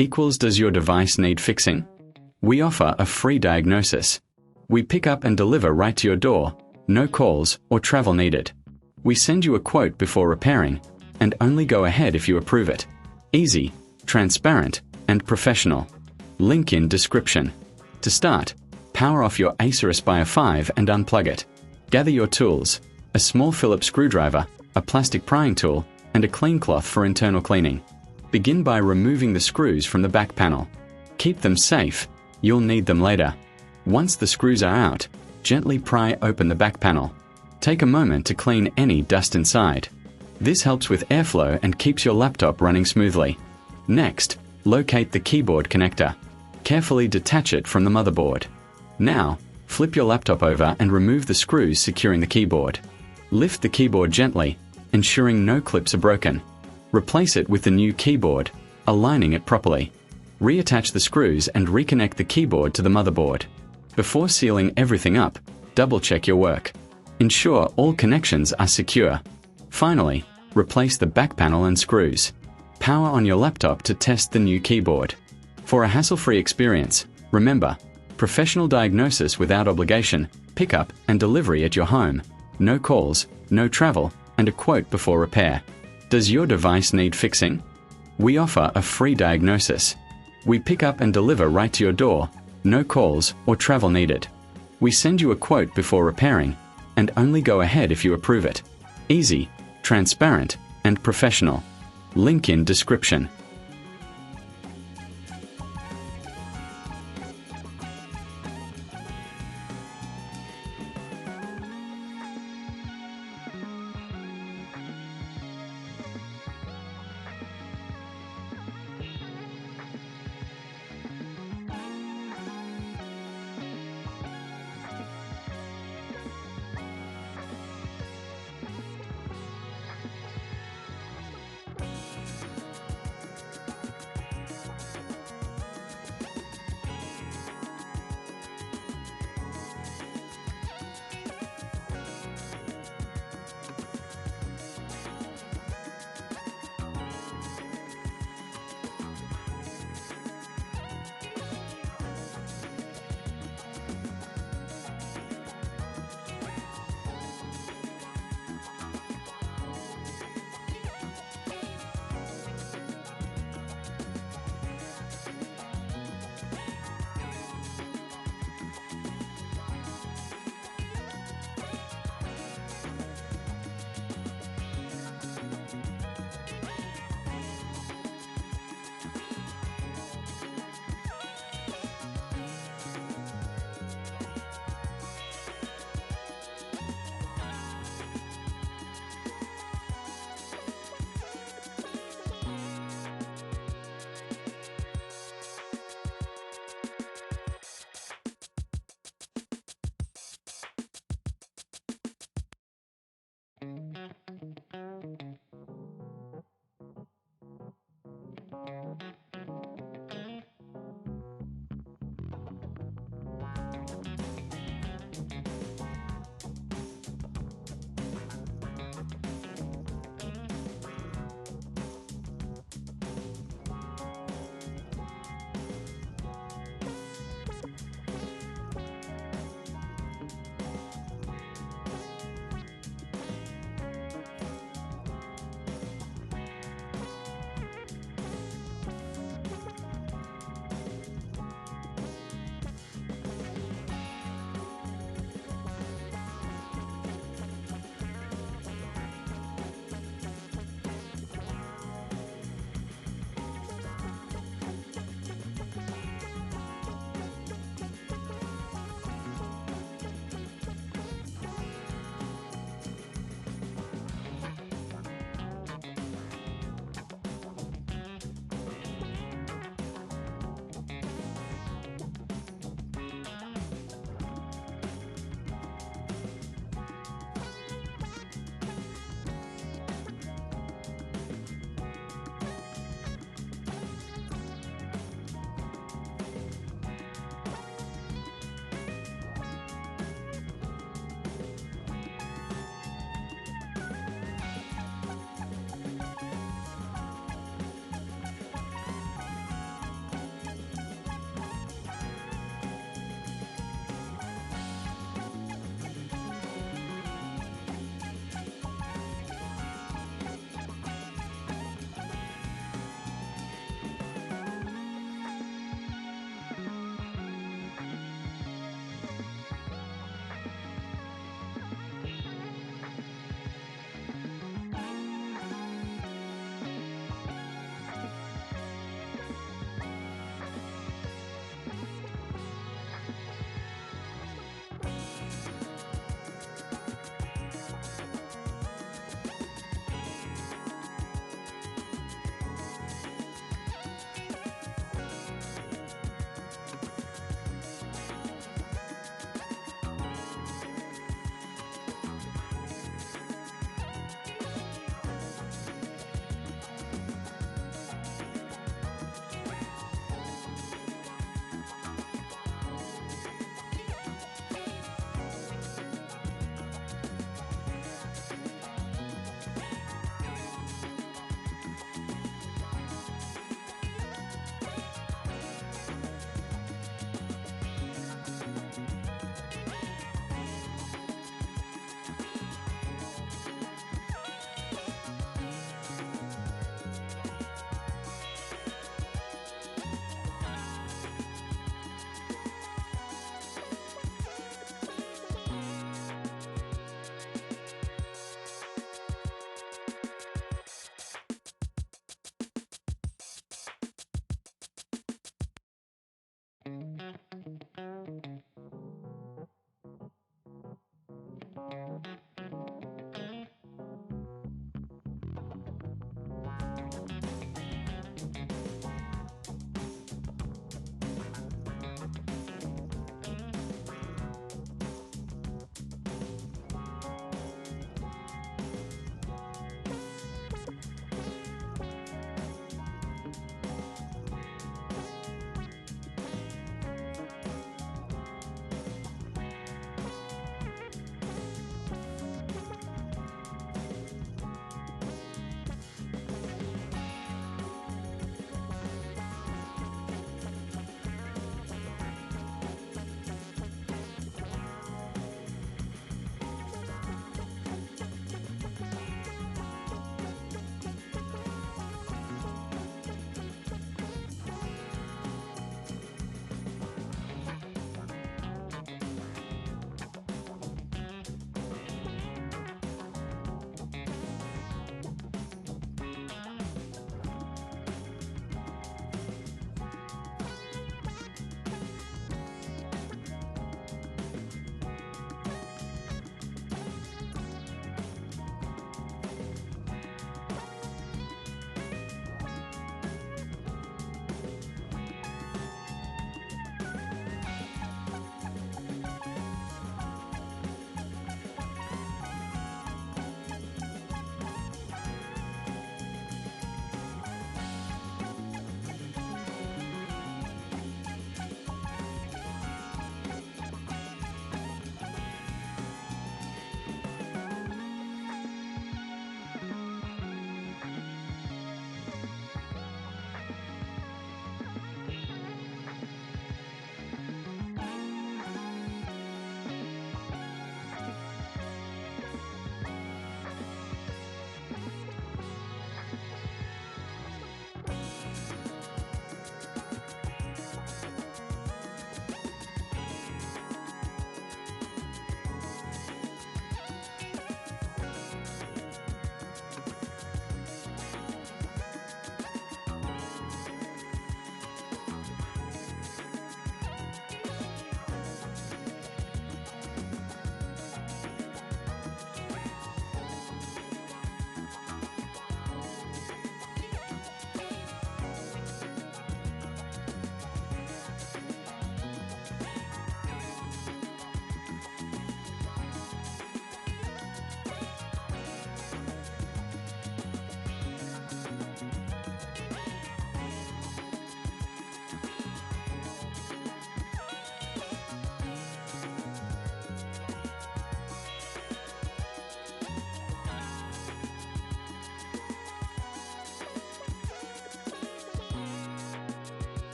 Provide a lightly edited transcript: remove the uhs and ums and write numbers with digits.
equals does your device need fixing? We offer a free diagnosis. We pick up and deliver right to your door, no calls or travel needed. We send you a quote before repairing, and only go ahead if you approve it. Easy, transparent, and professional. Link in description. To start, power off your Acer Aspire 5 and unplug it. Gather your tools, a small Phillips screwdriver, a plastic prying tool, and a clean cloth for internal cleaning. Begin by removing the screws from the back panel. Keep them safe, you'll need them later. Once the screws are out, gently pry open the back panel. Take a moment to clean any dust inside. This helps with airflow and keeps your laptop running smoothly. Next, locate the keyboard connector. Carefully detach it from the motherboard. Now, flip your laptop over and remove the screws securing the keyboard. Lift the keyboard gently, ensuring no clips are broken. Replace it with the new keyboard, aligning it properly. Reattach the screws and reconnect the keyboard to the motherboard. Before sealing everything up, double-check your work. Ensure all connections are secure. Finally, replace the back panel and screws. Power on your laptop to test the new keyboard. For a hassle-free experience, remember, professional diagnosis without obligation, pickup and delivery at your home, no calls, no travel, and a quote before repair. Does your device need fixing? We offer a free diagnosis. We pick up and deliver right to your door, no calls or travel needed. We send you a quote before repairing, and only go ahead if you approve it. Easy, transparent, and professional. Link in description.